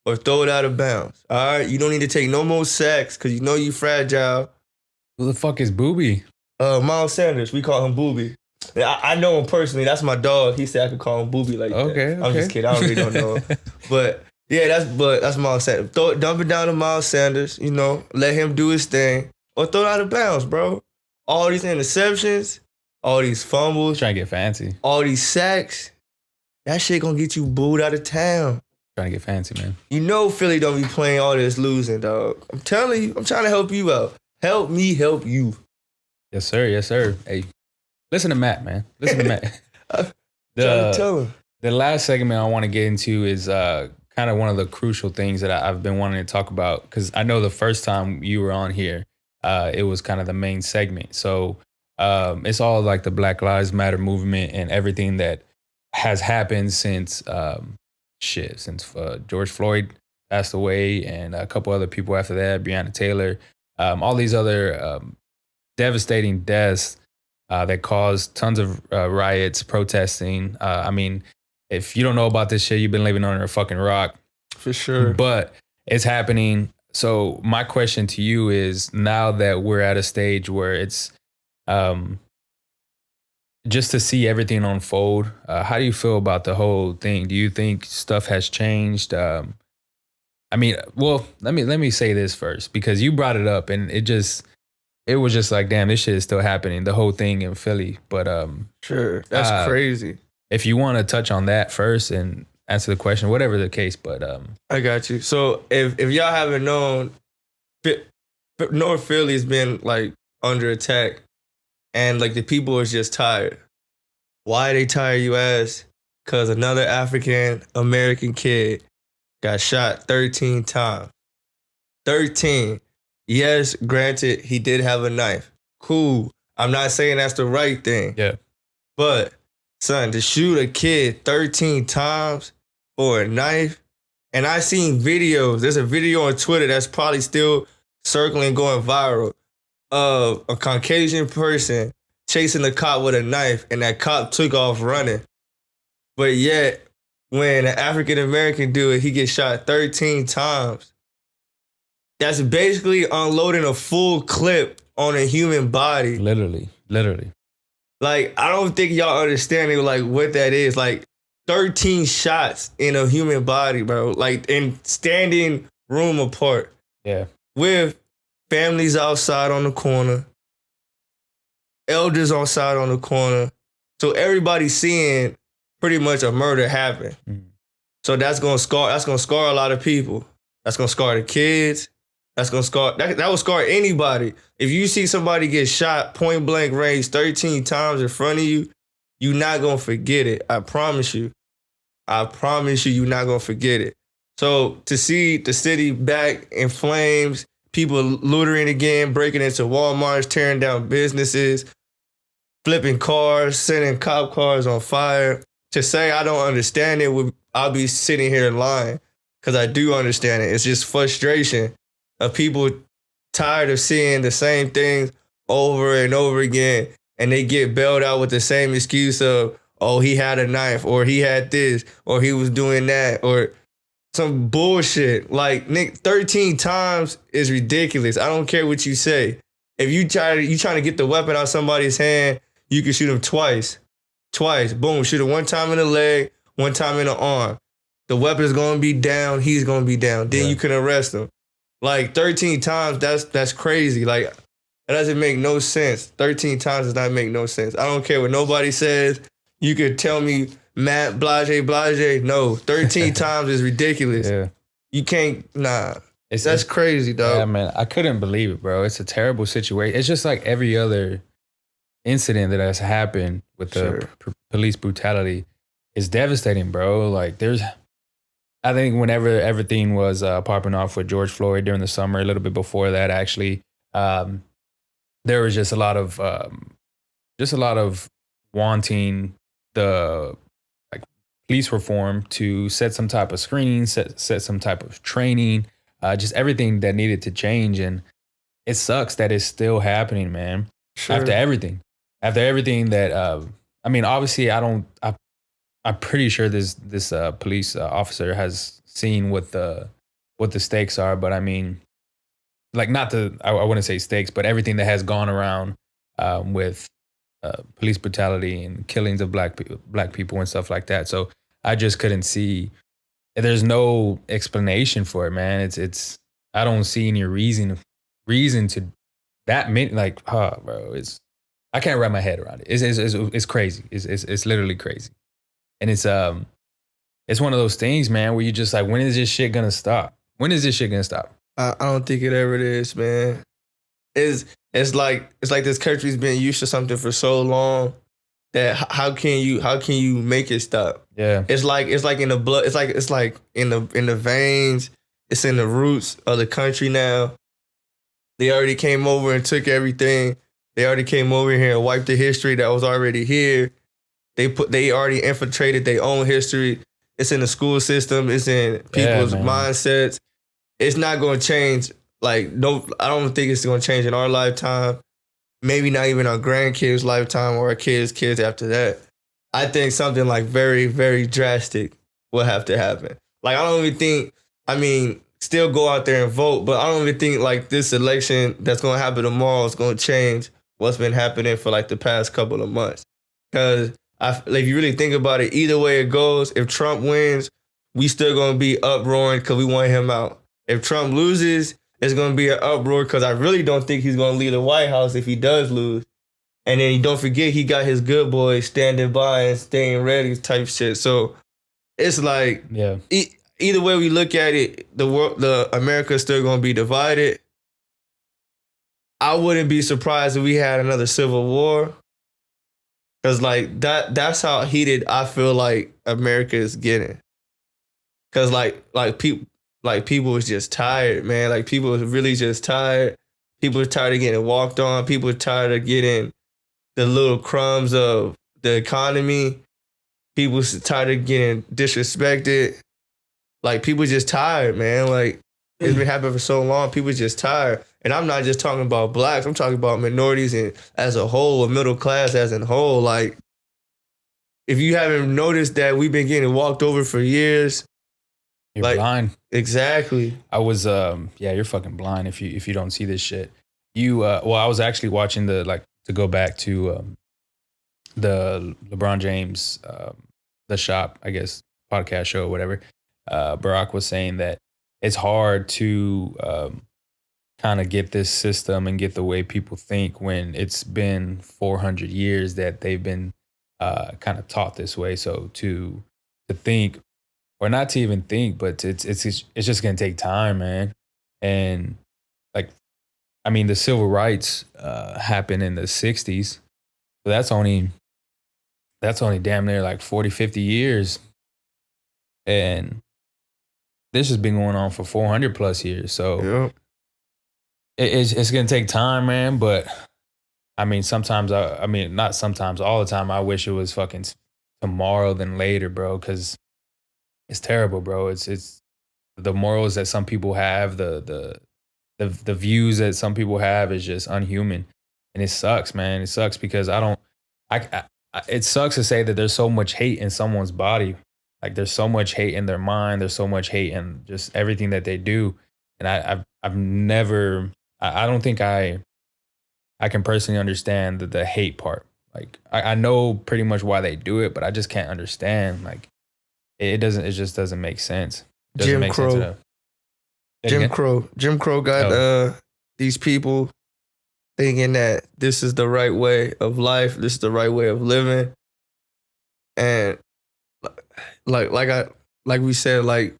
or throw it out of bounds. All right? You don't need to take no more sacks because you know you fragile. Who the fuck is Booby? Miles Sanders. We call him Booby. I know him personally. That's my dog. He said I could call him Booby like that. Okay. I'm just kidding. I really don't know him. But yeah, that's Miles Sanders. Dump it down to Miles Sanders, let him do his thing. Or throw it out of bounds, bro. All these interceptions, all these fumbles. Trying to get fancy. All these sacks. That shit gonna get you booed out of town. Trying to get fancy, man. You know Philly don't be playing all this losing, dog. I'm telling you, I'm trying to help you out. Help me help you. Yes, sir. Yes, sir. Hey, listen to Matt, man. Listen to Matt. Trying to tell him. The last segment I want to get into is kind of one of the crucial things that I've been wanting to talk about because I know the first time you were on here, it was kind of the main segment. So it's all like the Black Lives Matter movement and everything that has happened since George Floyd passed away and a couple other people after that, Breonna Taylor, all these other devastating deaths that caused tons of riots, protesting. I mean, if you don't know about this shit, you've been living under a fucking rock. For sure. But it's happening. So my question to you is, now that we're at a stage where it's just to see everything unfold, how do you feel about the whole thing? Do you think stuff has changed? I mean, well, let me say this first, because you brought it up and it was just like, damn, this shit is still happening, the whole thing in Philly. But sure, that's crazy. If you want to touch on that first and answer the question, whatever the case, but I got you. So if y'all haven't known, North Philly's been like under attack, and like the people is just tired. Why they tired, you ask? Because another African American kid got shot 13 times. 13. Yes, granted, he did have a knife. Cool. I'm not saying that's the right thing. Yeah. But, son, to shoot a kid 13 times for a knife, and I seen videos. There's a video on Twitter that's probably still circling, going viral, of a Caucasian person chasing a cop with a knife, and that cop took off running. But yet, when an African-American dude, he gets shot 13 times, that's basically unloading a full clip on a human body. Literally. Like, I don't think y'all understand like what that is. Like, 13 shots in a human body, bro. Like, in standing room apart. Yeah. With families outside on the corner, elders outside on the corner. So everybody's seeing pretty much a murder happen. Mm-hmm. So that's gonna scar a lot of people. That's gonna scar the kids. That's gonna scar that will scar anybody. If you see somebody get shot point blank range 13 times in front of you, you're not gonna forget it. I promise you. You're not gonna forget it. So to see the city back in flames, people looting again, breaking into Walmarts, tearing down businesses, flipping cars, setting cop cars on fire. To say I don't understand it, I'll be sitting here lying, because I do understand it. It's just frustration of people tired of seeing the same things over and over again, and they get bailed out with the same excuse of, oh, he had a knife, or he had this, or he was doing that, or some bullshit. Like, Nick, 13 times is ridiculous. I don't care what you say. If you trying to get the weapon out somebody's hand, you can shoot him twice. Twice. Boom. Shoot him one time in the leg, one time in the arm. The weapon is going to be down. He's going to be down. Then you can arrest him. Like, 13 times, that's crazy. Like, that doesn't make no sense. 13 times does not make no sense. I don't care what nobody says. You could tell me, Matt, blase. No, 13 times is ridiculous. Yeah. You can't, that's crazy, dog. Yeah, man, I couldn't believe it, bro. It's a terrible situation. It's just like every other incident that has happened with the police brutality is devastating, bro. Like, I think whenever everything was popping off with George Floyd during the summer, a little bit before that, actually, there was just a lot of wanting the police reform to set some type of screening, set some type of training, just everything that needed to change. And it sucks that it's still happening, man. Sure. After everything that, I mean, obviously I'm pretty sure this police officer has seen what the stakes are, but I mean, like, I wouldn't say stakes, but everything that has gone around with police brutality and killings of black people and stuff like that. So I just couldn't see. There's no explanation for it, man. It's I don't see any reason to that many. Like, bro, I can't wrap my head around it. It's crazy. It's literally crazy, and it's one of those things, man, where you just like, when is this shit gonna stop? When is this shit gonna stop? I don't think it ever is, man. It's like this country's been used to something for so long that how can you make it stop? Yeah. It's like in the blood. It's like in the veins. It's in the roots of the country now. They already came over and took everything. They already came over here and wiped the history that was already here. They already infiltrated their own history. It's in the school system. It's in people's mindsets. It's not going to change. Like, no, I don't think it's going to change in our lifetime. Maybe not even our grandkids' lifetime or our kids' after that. I think something like very, very drastic will have to happen. Like, I don't even think, I mean, still go out there and vote, but I don't even think like this election that's going to happen tomorrow is going to change what's been happening for like the past couple of months. Because if you really think about it, either way it goes, if Trump wins, we still going to be uproaring because we want him out. If Trump loses, it's going to be an uproar because I really don't think he's going to leave the White House if he does lose. And then don't forget, he got his good boys standing by and staying ready type shit. So it's like, either way we look at it, the America is still going to be divided. I wouldn't be surprised if we had another civil war. Because like that's how heated I feel like America is getting. Because like people was just tired, man. Like, people was really just tired. People are tired of getting walked on. People are tired of getting the little crumbs of the economy. People are tired of getting disrespected. Like, people just tired, man. Like, it's been happening for so long. People just tired. And I'm not just talking about blacks. I'm talking about minorities and as a whole, a middle class as a whole. Like, if you haven't noticed that we've been getting walked over for years. You're like, blind. Exactly. I was, you're fucking blind if you don't see this shit. I was actually watching to go back to the LeBron James, The Shop, I guess, podcast show or whatever. Barack was saying that it's hard to kind of get this system and get the way people think when it's been 400 years that they've been kind of taught this way. So to think, or not to even think, but it's just gonna take time, man. And like, I mean, the civil rights happened in the 60s. So that's only damn near like 40, 50 years. And this has been going on for 400 plus years. So Yeah. it's gonna take time, man. But I mean, sometimes I mean, not sometimes, all the time. I wish it was fucking tomorrow than later, bro. Because it's terrible, bro. It's the morals that some people have, the views that some people have is just unhuman, and it sucks, man. It sucks because I don't. It sucks to say that there's so much hate in someone's body. Like there's so much hate in their mind. There's so much hate in just everything that they do, and I've never. I don't think I can personally understand the hate part. Like I know pretty much why they do it, but I just can't understand. Like it doesn't. It just doesn't make sense. It doesn't make sense enough. Jim Crow got these people thinking that this is the right way of life, this is the right way of living, and like we said, like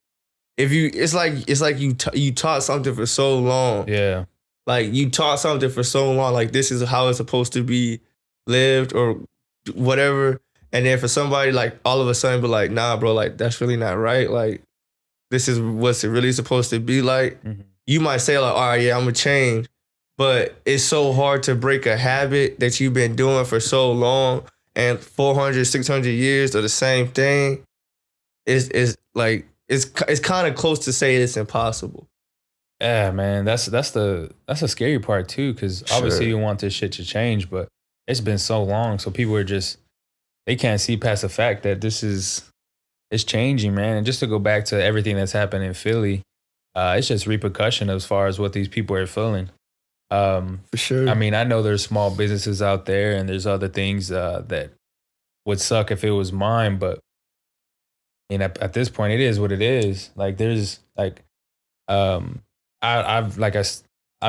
if you, it's like you taught something for so long, Yeah. like you taught something for so long, like this is how it's supposed to be lived or whatever, and then for somebody like all of a sudden be like, nah, bro, like that's really not right, like this is what's it really supposed to be like. Mm-hmm. You might say like, all right, yeah, I'm gonna change. But it's so hard to break a habit that you've been doing for so long, and 400, 600 years of the same thing is like, it's kind of close to say it's impossible. Yeah, man, that's the scary part too, because obviously you want this shit to change, but it's been so long, so people are just, they can't see past the fact that it's changing, man. And just to go back to everything that's happened in Philly, it's just repercussion as far as what these people are feeling. For sure. I mean, I know there's small businesses out there, and there's other things that would suck if it was mine, but I mean, at this point, it is what it is. Like, there's like, I've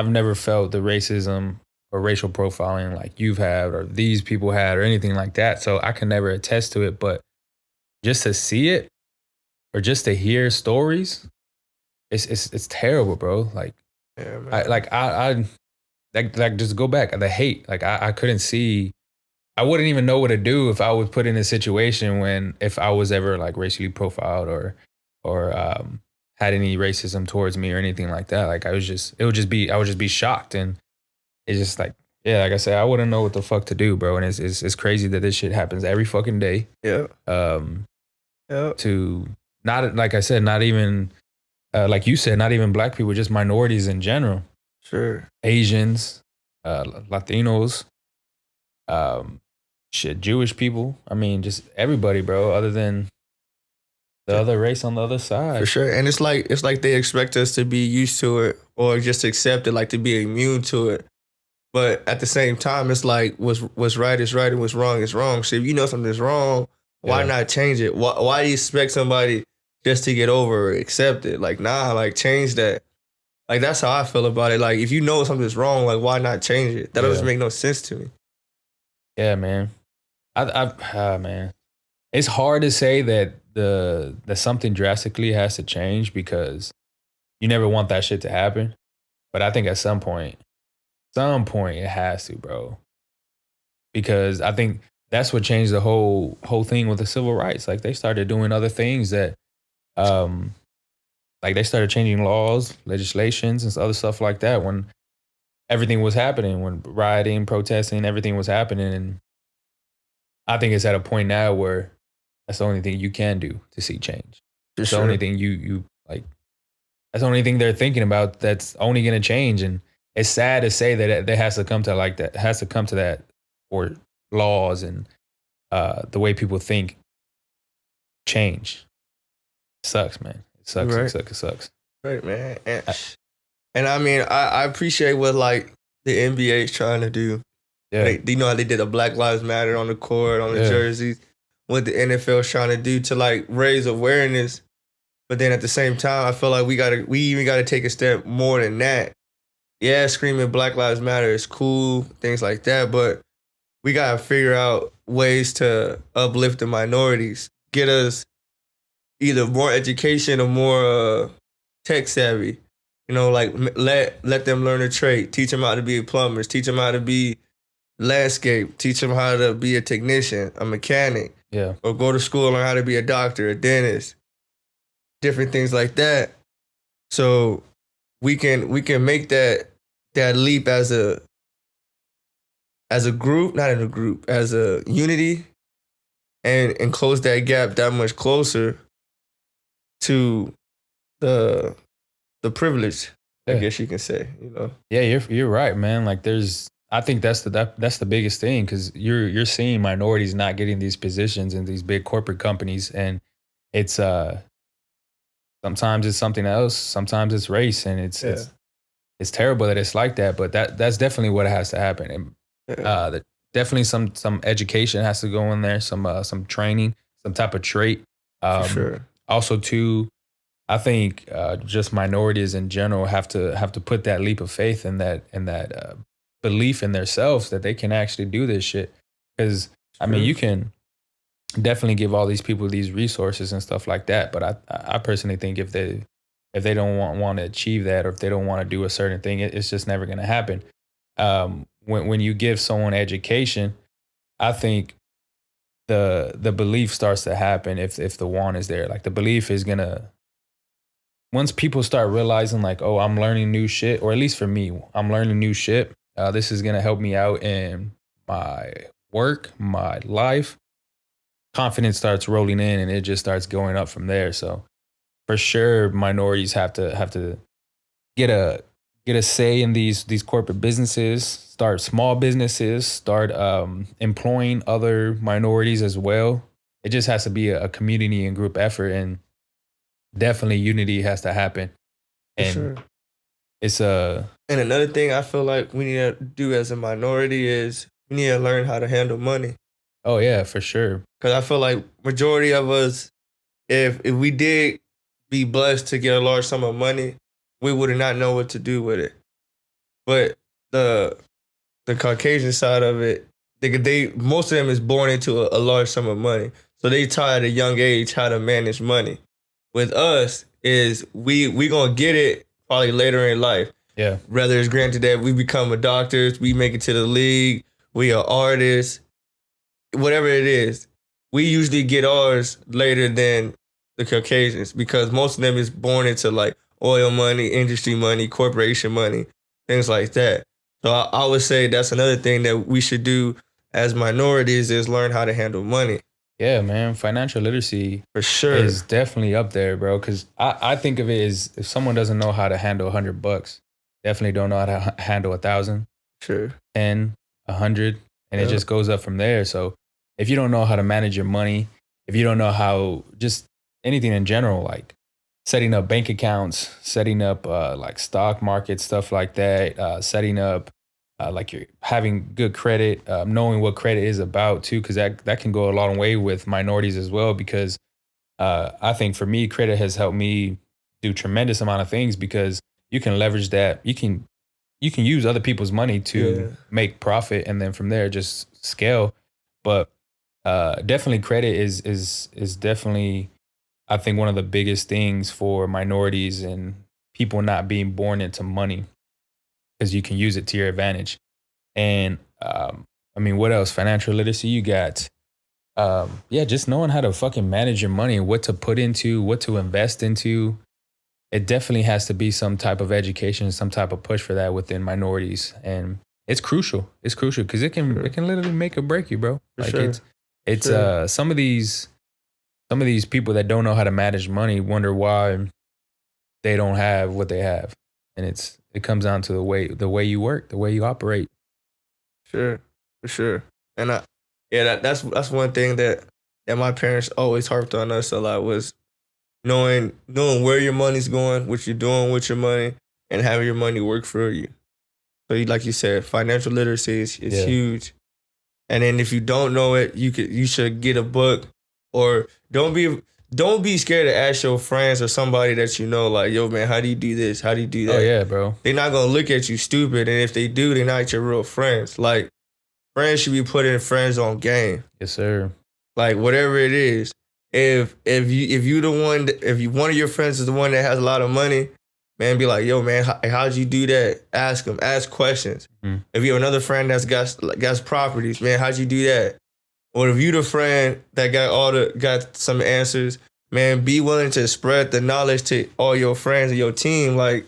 never felt the racism or racial profiling like you've had or these people had or anything like that. So I can never attest to it, but just to see it or just to hear stories, it's terrible, bro. Like, yeah, man. I just go back the hate. Like I couldn't see. I wouldn't even know what to do if I was put in a situation if I was ever like racially profiled or had any racism towards me or anything like that. Like I would just be shocked, and it's just like, yeah, like I said, I wouldn't know what the fuck to do, bro. And it's crazy that this shit happens every fucking day. Yeah. To not, like I said, not even like you said, not even black people, just minorities in general. Sure. Asians, Latinos, Jewish people. I mean, just everybody, bro, other than the other race on the other side. For sure. And it's like they expect us to be used to it or just accept it, like to be immune to it. But at the same time, it's like what's right is right and what's wrong is wrong. So if you know something's wrong, why not change it? Why do you expect somebody just to get over or accept it? Like, nah, like change that. Like, that's how I feel about it. Like, if you know something's wrong, like, why not change it? That doesn't make no sense to me. Yeah, man. Man, it's hard to say that something drastically has to change because you never want that shit to happen. But I think at some point it has to, bro. Because I think that's what changed the whole thing with the civil rights. Like they started doing other things that, like they started changing laws, legislations, and other stuff like that when everything was happening, when rioting, protesting, everything was happening. And I think it's at a point now where that's the only thing you can do to see change. It's the only thing you like. That's the only thing they're thinking about. That's only going to change. And it's sad to say that it has to come to like that. It has to come to that, or laws and the way people think change. It sucks, man. It sucks. Right. It sucks. Right, man. And I mean, I appreciate what like the NBA is trying to do. Yeah. Like, you know how they did a Black Lives Matter on the court, on the jerseys, what the NFL is trying to do to like raise awareness. But then at the same time, I feel like we even gotta take a step more than that. Yeah, screaming Black Lives Matter is cool, things like that, but we gotta figure out ways to uplift the minorities, get us either more education or more tech savvy. You know, like let them learn a trade, teach them how to be plumbers, teach them how to be landscape, teach them how to be a technician, a mechanic, or go to school and learn how to be a doctor, a dentist. different things like that. So we can make that leap as a group, not in a group, as a unity, and close that gap that much closer to the privilege, I guess you can say, you know. Yeah, you're right, man. Like I think that's the biggest thing, because you're seeing minorities not getting these positions in these big corporate companies, and it's sometimes it's something else, sometimes it's race, and it's terrible that it's like that, but that's definitely what has to happen. And definitely some education has to go in there, some training, some type of trait. For sure. Also, too, I think just minorities in general have to put that leap of faith and that belief in themselves that they can actually do this shit. Because I mean, you can definitely give all these people these resources and stuff like that, but I personally think if they don't want to achieve that, or if they don't want to do a certain thing, it's just never going to happen. When you give someone education, I think the belief starts to happen if the want is there. Like, the belief is gonna, once people start realizing, like, oh, I'm learning new shit, or at least for me, I'm learning new shit. This is gonna help me out in my work, my life. Confidence starts rolling in, and it just starts going up from there. So for sure, minorities have to get a say in these corporate businesses, start small businesses, start employing other minorities as well. It just has to be a community and group effort, and definitely unity has to happen. And sure. It's and another thing I feel like we need to do as a minority is we need to learn how to handle money. Oh yeah, for sure. Because I feel like majority of us, if we did be blessed to get a large sum of money, we would not know what to do with it. But the Caucasian side of it, they most of them is born into a large sum of money, so they taught at a young age how to manage money. With us, is we gonna get it probably later in life. Yeah. Whether it's granted that we become a doctors, we make it to the league, we are artists, whatever it is, we usually get ours later than the Caucasians, because most of them is born into like oil money, industry money, corporation money, things like that. So I would say that's another thing that we should do as minorities, is learn how to handle money. Yeah, man. Financial literacy for sure is definitely up there, bro. Because I think of it as, if someone doesn't know how to handle $100, definitely don't know how to handle 1,000, sure, 10, 100, and it just goes up from there. So if you don't know how to manage your money, if you don't know how, just anything in general, like setting up bank accounts, setting up like stock market, stuff like that, setting up like you're having good credit, knowing what credit is about too, because that can go a long way with minorities as well. Because I think for me, credit has helped me do tremendous amount of things, because you can leverage that. You can use other people's money to make profit, and then from there just scale. But definitely credit is definitely, I think, one of the biggest things for minorities and people not being born into money, because you can use it to your advantage. And I mean, what else? Financial literacy, you got, just knowing how to fucking manage your money, what to put into, what to invest into. It definitely has to be some type of education, some type of push for that within minorities. And it's crucial. It's crucial because it can literally make or break you, bro. For like sure. it's some of these people that don't know how to manage money wonder why they don't have what they have. And it comes down to the way you work, the way you operate. Sure, for sure. And that's one thing that my parents always harped on us a lot, was knowing where your money's going, what you're doing with your money, and having your money work for you. So like you said, financial literacy is huge. And then if you don't know it, you should get a book, or don't be scared to ask your friends or somebody that you know, like, yo, man, how do you do this? How do you do that? Oh, yeah, bro. They're not going to look at you stupid. And if they do, they're not your real friends. Like, friends should be putting friends on game. Yes, sir. Like, whatever it is. If one of your friends is the one that has a lot of money, man, be like, yo, man, how'd you do that? Ask them. Ask questions. Mm-hmm. If you have another friend that's got properties, man, how'd you do that? Or if you the friend that got some answers, man, be willing to spread the knowledge to all your friends and your team. Like,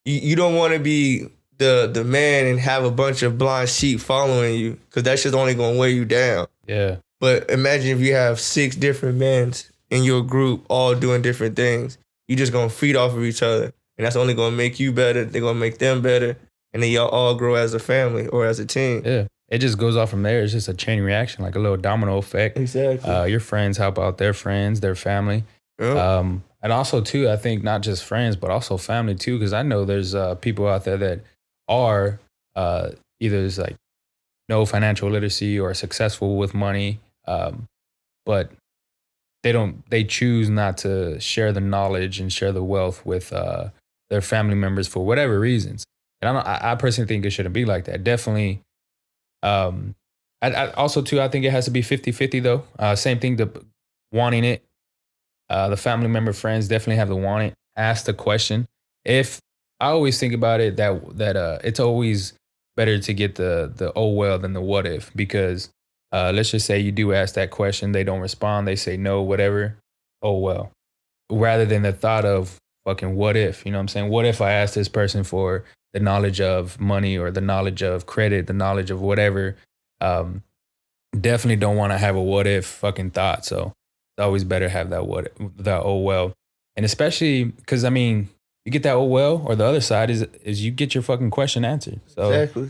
you don't want to be the man and have a bunch of blind sheep following you, because that's just only going to weigh you down. Yeah. But imagine if you have 6 different men in your group all doing different things. You just going to feed off of each other. And that's only going to make you better. They're going to make them better. And then y'all all grow as a family or as a team. Yeah. It just goes off from there. It's just a chain reaction, like a little domino effect. Exactly. Your friends help out their friends, their family. Yep. And also, too, I think not just friends, but also family, too, because I know there's people out there that are either there's like no financial literacy or successful with money, but they choose not to share the knowledge and share the wealth with their family members for whatever reasons. And I personally think it shouldn't be like that. Definitely. I also, too, I think it has to be 50-50, though. Same thing, the wanting it. The family member, friends definitely have to want it. Ask the question. If I always think about it that it's always better to get the oh well than the what if, because let's just say you do ask that question, they don't respond, they say no, whatever. Oh well, rather than the thought of fucking what if, you know what I'm saying? What if I ask this person for the knowledge of money or the knowledge of credit, the knowledge of whatever? Definitely don't want to have a what if fucking thought. So it's always better have that oh well. And especially because, I mean, you get that oh well, or the other side is you get your fucking question answered. So exactly.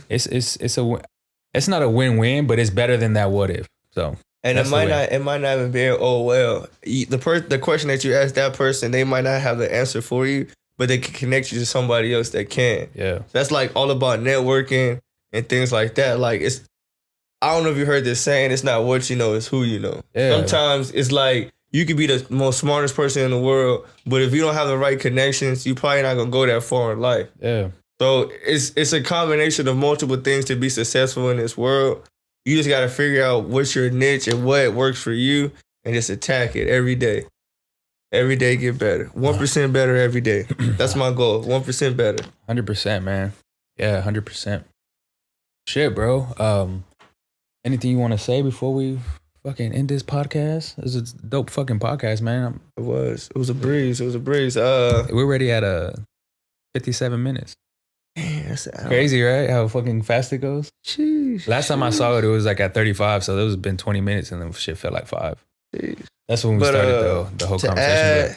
It's not a win-win, but it's better than that what if. So and it might not even be oh well. The question that you ask that person, they might not have the answer for you, but they can connect you to somebody else that can. Yeah. That's like all about networking and things like that. Like, I don't know if you heard this saying, it's not what you know, it's who you know. Yeah. Sometimes it's like you could be the most smartest person in the world, but if you don't have the right connections, you probably not gonna go that far in life. Yeah. So it's a combination of multiple things to be successful in this world. You just gotta figure out what's your niche and what works for you, and just attack it every day. Every day get better. 1% better every day. That's my goal. 1% better. 100%, man. Yeah, 100%. Shit, bro. Anything you want to say before we fucking end this podcast? It was a dope fucking podcast, man. It was a breeze. We're already at 57 minutes. Man, that's crazy, right? How fucking fast it goes. Jeez. Last time I saw it, it was like at 35, so it was been 20 minutes, and then shit felt like 5. Jeez. That's when we started the whole conversation.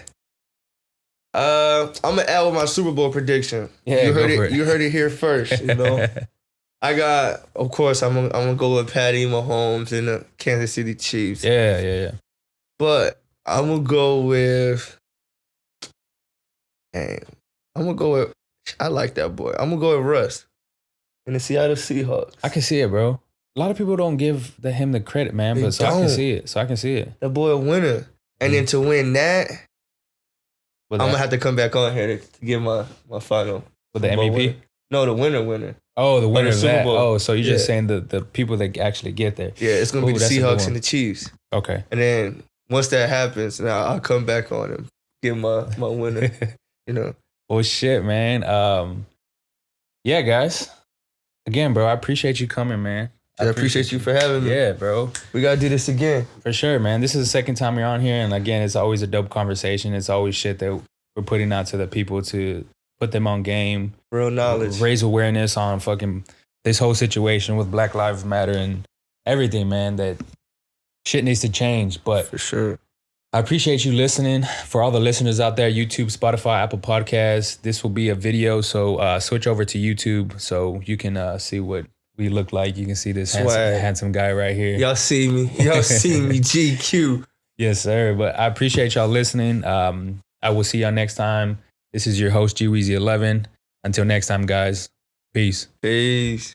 I'm gonna add with my Super Bowl prediction. Yeah, you heard it here first. You know, of course, I'm gonna go with Patty Mahomes and the Kansas City Chiefs. Yeah. But I'm gonna go with. I like that boy. I'm gonna go with Russ and the Seattle Seahawks. I can see it, bro. A lot of people don't give him the credit, man, I can see it. That boy a winner. And then to win that, I'm gonna have to come back on here to give my final. With the MVP? Winner. No, the winner. Oh, the winner of that. Bowl. Oh, so you're just saying the people that actually get there. Yeah, it's gonna be the Seahawks and the Chiefs. Okay. And then once that happens, now I'll come back on and give my winner. You know. Well, shit, man. Yeah, guys. Again, bro, I appreciate you coming, man. I appreciate you for having me. Yeah, bro. We gotta do this again. For sure, man. This is the second time you're on here, and again, it's always a dope conversation. It's always shit that we're putting out to the people to put them on game. Real knowledge. Raise awareness on fucking this whole situation with Black Lives Matter and everything, man, that shit needs to change. But for sure. I appreciate you listening. For all the listeners out there, YouTube, Spotify, Apple Podcasts, this will be a video. So switch over to YouTube so you can see what we look like. You can see this handsome guy right here. Y'all see me, GQ. Yes, sir. But I appreciate y'all listening. I will see y'all next time. This is your host, G-Weezy11. Until next time, guys. Peace. Peace.